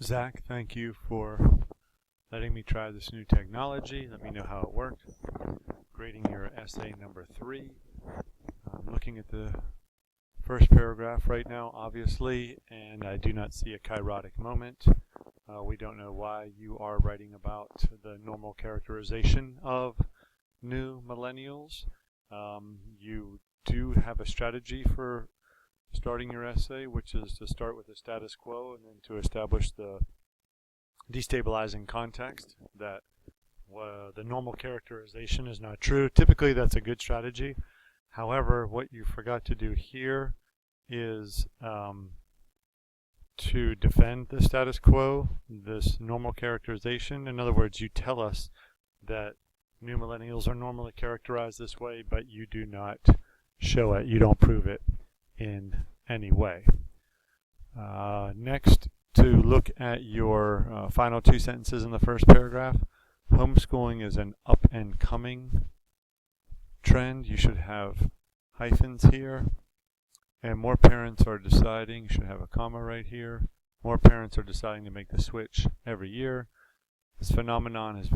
Zach, thank you for letting me try this new technology. Let me know how it worked. Grading your essay number 3. I'm looking at the first paragraph right now, obviously, and I do not see a kairotic moment. We don't know why you are writing about the normal characterization of new millennials. You do have a strategy for starting your essay, which is to start with the status quo and then to establish the destabilizing context that the normal characterization is not true. Typically, that's a good strategy. However, what you forgot to do here is to defend the status quo, this normal characterization. In other words, you tell us that new millennials are normally characterized this way, but you do not show it. You don't prove it in any way. Next, to look at your final 2 sentences in the first paragraph. Homeschooling is an up and coming trend. You should have hyphens here. And more parents are deciding, you should have a comma right here. More parents are deciding to make the switch every year. This phenomenon is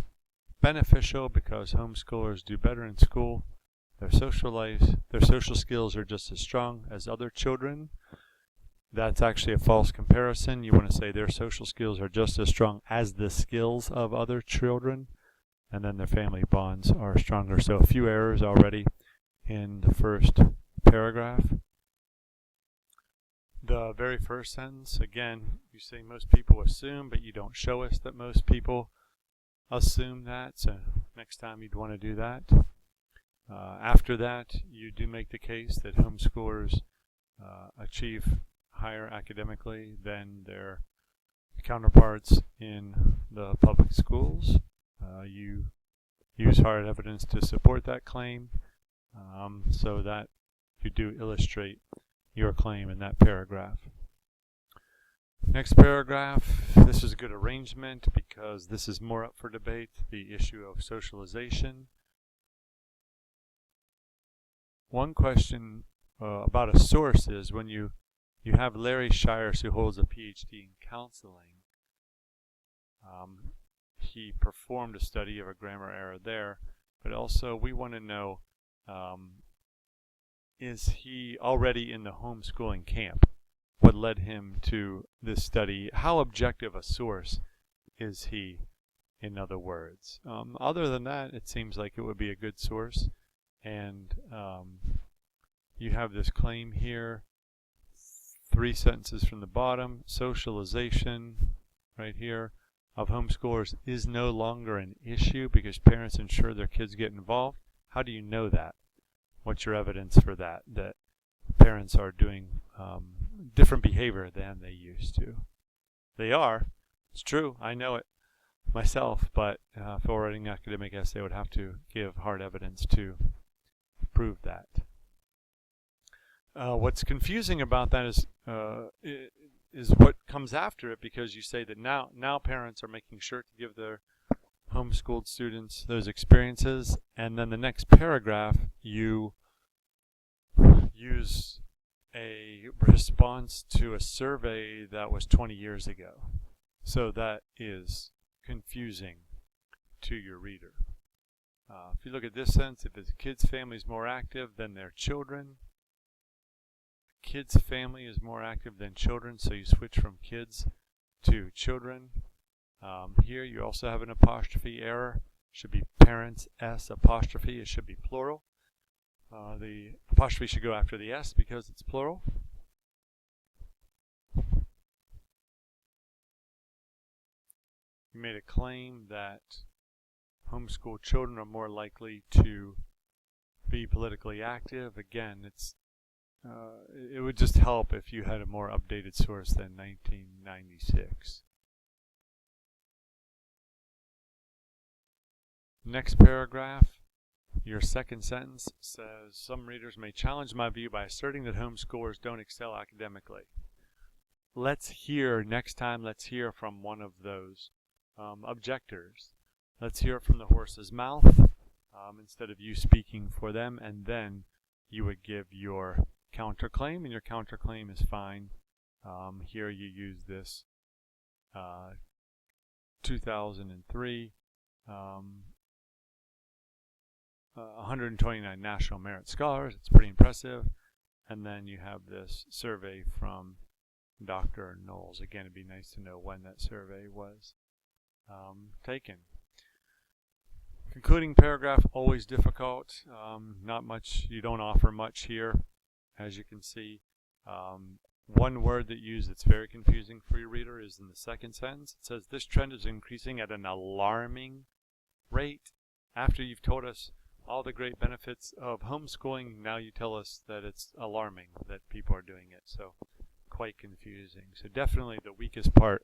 beneficial because homeschoolers do better in school. Their social skills are just as strong as other children. That's actually a false comparison. You want to say their social skills are just as strong as the skills of other children, and then their family bonds are stronger. So a few errors already in the first paragraph. The very first sentence, again, you say most people assume, but you don't show us that most people assume that, so next time you'd want to do that. After that, you do make the case that homeschoolers achieve higher academically than their counterparts in the public schools. You use hard evidence to support that claim, so that you do illustrate your claim in that paragraph. Next paragraph, this is a good arrangement because this is more up for debate, the issue of socialization. One question about a source is when you have Larry Shires, who holds a PhD in counseling. He performed a study of a grammar error there, but also we want to know, is he already in the homeschooling camp? What led him to this study? How objective a source is he, in other words? Other than that, it seems like it would be a good source. And you have this claim here, 3 sentences from the bottom. Socialization, right here, of homeschoolers is no longer an issue because parents ensure their kids get involved. How do you know that? What's your evidence for that? That parents are doing different behavior than they used to. They are. It's true. I know it myself, but if I were writing an academic essay, I would have to give hard evidence to prove that. What's confusing about that is what comes after it, because you say that now parents are making sure to give their homeschooled students those experiences, and then the next paragraph you use a response to a survey that was 20 years ago. So that is confusing to your reader. If you look at this sentence, if the kid's family is more active than their children, kid's family is more active than children, so you switch from kids to children. Here you also have an apostrophe error. Should be parents S apostrophe. It should be plural. The apostrophe should go after the S because it's plural. You made a claim that homeschool children are more likely to be politically active. Again, it would just help if you had a more updated source than 1996. Next paragraph, your second sentence says, some readers may challenge my view by asserting that homeschoolers don't excel academically. Next time, let's hear from one of those objectors. Let's hear it from the horse's mouth instead of you speaking for them, and then you would give your counterclaim, and your counterclaim is fine. Here you use this 2003, 129 National Merit Scholars. It's pretty impressive. And then you have this survey from Dr. Knowles. Again, it'd be nice to know when that survey was taken. Concluding paragraph, always difficult. Not much, you don't offer much here, as you can see. One word that you use that's very confusing for your reader is in the second sentence. It says, this trend is increasing at an alarming rate. After you've told us all the great benefits of homeschooling, now you tell us that it's alarming that people are doing it. So quite confusing. So definitely the weakest part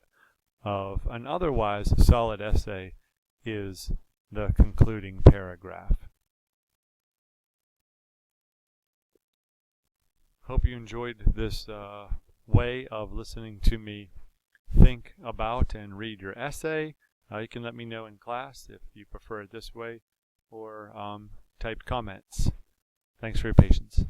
of an otherwise solid essay is the concluding paragraph. Hope you enjoyed this way of listening to me think about and read your essay. You can let me know in class if you prefer it this way, or type comments. Thanks for your patience.